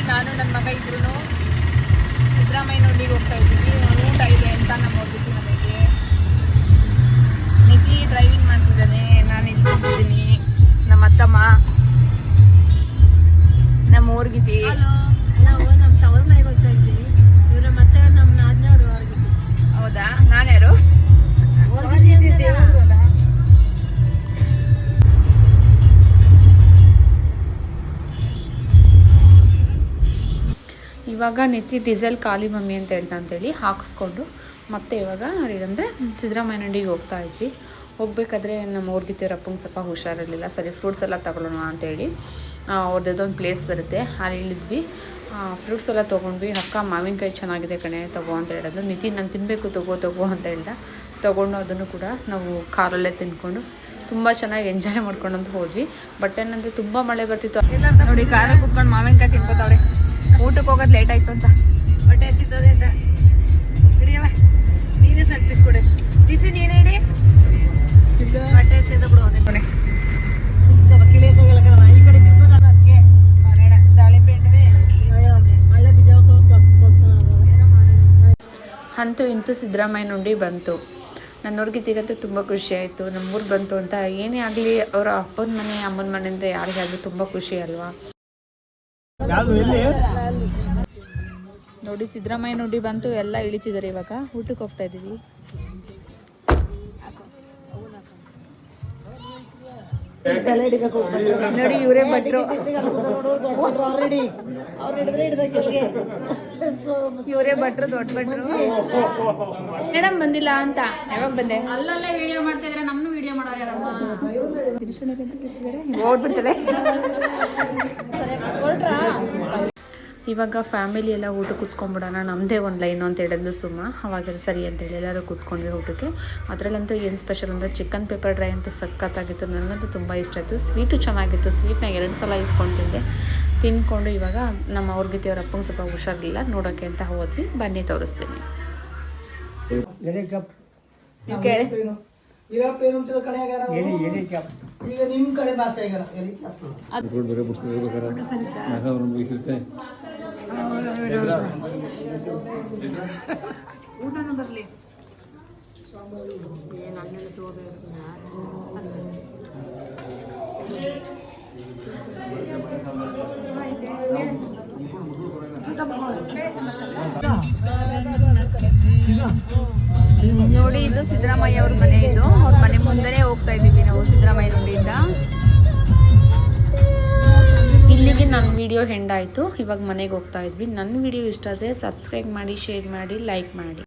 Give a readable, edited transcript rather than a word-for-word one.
ನಾನು ನನ್ನ ಮಗ ಇಬ್ರು ಸಿದ್ದರಾಮಯ್ಯನಹಳ್ಳಿಗೆ ಹೋಗ್ತಾ ಇದ್ದೀವಿ. ಊಟ ಇದೆ ಅಂತ ನಮ್ಮ ಊರ್ಗಿತಿ ಮನೆಗೆ. ನಿಧಿ ಡ್ರೈವಿಂಗ್ ಮಾಡ್ತಿದ್ದಾನೆ, ನಾನು ಇಲ್ಲಿ ಕೂತಿದ್ದೀನಿ. ನಮ್ಮ ಅತ್ತಮ್ಮ, ನಮ್ಮ ಊರ್ಗಿತಿ. ನಾವು ನಮ್ಮ ತವರ ಮನೆಗೆ ಹೋಗ್ತಾ ಇದ್ದೀವಿ. ಇವ್ರ ಮತ್ತೆ ನಮ್ಮ ನಾದಿನವರು ಊರ್ಗಿತಿ. ಹೌದಾ? ನಾನ್ಯಾರು? ಇವಾಗ ನಿತ್ಯ ಡೀಸೆಲ್ ಖಾಲಿ ಮಮ್ಮಿ ಅಂತ ಹೇಳ್ತಾ ಅಂತೇಳಿ ಹಾಕಿಸ್ಕೊಂಡು ಮತ್ತೆ ಇವಾಗ ಏನಂದರೆ ಸಿದ್ದರಾಮಯ್ಯನಹಳ್ಳಿಗೆ ಹೋಗ್ತಾ ಇದ್ವಿ. ಹೋಗ್ಬೇಕಾದ್ರೆ ನಮ್ಮ ಊರ್ಗಿತ್ತಿಯವ್ರ ಅಪ್ಪಂಗೆ ಸ್ವಲ್ಪ ಹುಷಾರಿರಲಿಲ್ಲ. ಸರಿ ಫ್ರೂಟ್ಸ್ ಎಲ್ಲ ತಗೊಳ್ಳೋಣ ಅಂತೇಳಿ ಅವ್ರದ್ದೊಂದು ಪ್ಲೇಸ್ ಬರುತ್ತೆ, ಅಲ್ಲಿ ಇಳಿದ್ವಿ. ಫ್ರೂಟ್ಸ್ ಎಲ್ಲ ತೊಗೊಂಡ್ವಿ. ಅಕ್ಕ ಮಾವಿನಕಾಯಿ ಚೆನ್ನಾಗಿದೆ ಕಣೆ ತಗೋ ಅಂತ ಹೇಳಿದ್ರು. ನಿತಿನ್ ನಾನು ತಿನ್ನಬೇಕು ತಗೋ ಅಂತ ಹೇಳ್ದ. ತೊಗೊಂಡು ಅದನ್ನು ಕೂಡ ನಾವು ಕಾರಲ್ಲೇ ತಿನ್ಕೊಂಡು ತುಂಬ ಚೆನ್ನಾಗಿ ಎಂಜಾಯ್ ಮಾಡ್ಕೊಂಡಂತ ಹೋದ್ವಿ. ಬಟ್ ಏನಂದರೆ ತುಂಬ ಮಳೆ ಬರ್ತಿತ್ತು ನೋಡಿ. ಕಾರಲ್ಲಿ ಕುತ್ಕೊಂಡು ಮಾವಿನಕಾಯಿ ತಿನ್ಕೋತಾವ್ರೆ. ಊಟಕ್ಕೆ ಹೋಗೋದು ಲೇಟ್ ಆಯಿತು ಅಂತ ಹೊಟ್ಟೆ ಹಸಿತದೆ ಅಂತ ಹಿಡಿಯವ. ನೀನೇ ಸ್ವಲ್ಪ ಪೀಸ್ ಕೊಡೆ. ತಿಂದು ನೀನೇ ಹಿಡಿ. ಹೊಟ್ಟೆ ಹಸಿದ ಬಿಡು. ಕಿಳಿಯೋಕ್ಕಾಗಲ್ಲ ಕಣವ. ಈ ಕಡೆ ತಿಂದು ನಾನು ಅದಕ್ಕೆ ದಾಳಿಂಬೆ ಹಣ್ಣುವೆ ಮಳೆ ಬೀಜ ಅಂತೂ ಇಂತೂ ಸಿದ್ದರಾಮಯ್ಯನಹಳ್ಳಿ ಬಂತು. ನನ್ನವ್ರಿಗಿತ್ತಿಗಂತೂ ತುಂಬ ಖುಷಿ ಆಯಿತು. ನಮ್ಮೂರು ಬಂತು ಅಂತ. ಏನೇ ಆಗಲಿ ಅವರ ಅಪ್ಪನ ಮನೆ ಅಮ್ಮನ ಮನೆಯಿಂದ ಯಾರಿಗಾದ್ರೂ ತುಂಬ ಖುಷಿ ಅಲ್ವಾ. ನೋಡಿ ಸಿದ್ದರಾಮಯ್ಯನಹಳ್ಳಿ ಬಂತು. ಎಲ್ಲ ಇಳಿತಿದ್ದಾರೆ. ಇವಾಗ ಊಟಕ್ಕೆ ಹೋಗ್ತಾ ಇದ್ದೀವಿ. ನೋಡಿ ಇವರೇ ಭಟ್ರು, ಇವರೇ ಭಟ್ರು, ದೊಡ್ಡ ಭಟ್ರು. ಮೇಡಮ್ ಬಂದಿಲ್ಲ ಅಂತ. ಯಾವಾಗ ಬಂದೆ? ಅಲ್ಲಲ್ಲೇ ವಿಡಿಯೋ ಮಾಡ್ತಾ ಇದ್ರೆ ನಮ್ಮನ್ನು ವಿಡಿಯೋ ಮಾಡೋರು ಓಡ್ಬಿಡ್ತಲೆ. ಇವಾಗ ಫ್ಯಾಮಿಲಿ ಎಲ್ಲ ಊಟ ಕೂತ್ಕೊಂಡ್ಬಿಡೋಣ, ನಮ್ಮದೇ ಒಂದು ಲೈನು ಅಂತ ಹೇಳಿದ್ಲು ಸುಮ್ಮ. ಅವಾಗೆಲ್ಲ ಸರಿ ಅಂತೇಳಿ ಎಲ್ಲರೂ ಕೂತ್ಕೊಂಡ್ವಿ ಊಟಕ್ಕೆ. ಅದರಲ್ಲಂತೂ ಏನು ಸ್ಪೆಷಲ್ ಅಂದರೆ ಚಿಕನ್ ಪೆಪ್ಪರ್ ಡ್ರೈ ಅಂತೂ ಸಖತ್ತಾಗಿತ್ತು. ನನಗಂತೂ ತುಂಬ ಇಷ್ಟ ಆಯಿತು. ಸ್ವೀಟು ಚೆನ್ನಾಗಿತ್ತು. ಸ್ವೀಟ್ನ 2 ಸಲ ಇಸ್ಕೊಂಡು ತಿಂದ್ಕೊಂಡು ಇವಾಗ ನಮ್ಮ ಊರ್ಗಿತ್ತಿಯವ್ರ ಅಪ್ಪಂಗೆ ಸ್ವಲ್ಪ ಹುಷಾರಿಲ್ಲ, ನೋಡೋಕ್ಕೆ ಅಂತ ಹೋದ್ವಿ. ಬನ್ನಿ ತೋರಿಸ್ತೀನಿ. ಈಗ ನಿಮ್ಮ ಕಡೆ ಭಾಷೆ ಊಟನೂ ಬರಲಿ. ನೋಡಿ ಇದು ಸಿದ್ದರಾಮಯ್ಯ ಅವ್ರ ಮನೆ. ಇದು ಅವ್ರ ಮನೆ ಮುಂದೆನೇ ಹೋಗ್ತಾ ಇದ್ದೀವಿ ನಾವು ಸಿದ್ದರಾಮಯ್ಯನಹಳ್ಳಿಯಿಂದ. ಇಲ್ಲಿಗೆ ನನ್ನ ವಿಡಿಯೋ ಎಂಡ್ ಆಯಿತು. ಇವಾಗ ಮನೆಗೆ ಹೋಗ್ತಾ ಇದ್ವಿ. ನನ್ನ ವಿಡಿಯೋ ಇಷ್ಟ ಆದರೆ ಸಬ್ಸ್ಕ್ರೈಬ್ ಮಾಡಿ, ಶೇರ್ ಮಾಡಿ, ಲೈಕ್ ಮಾಡಿ.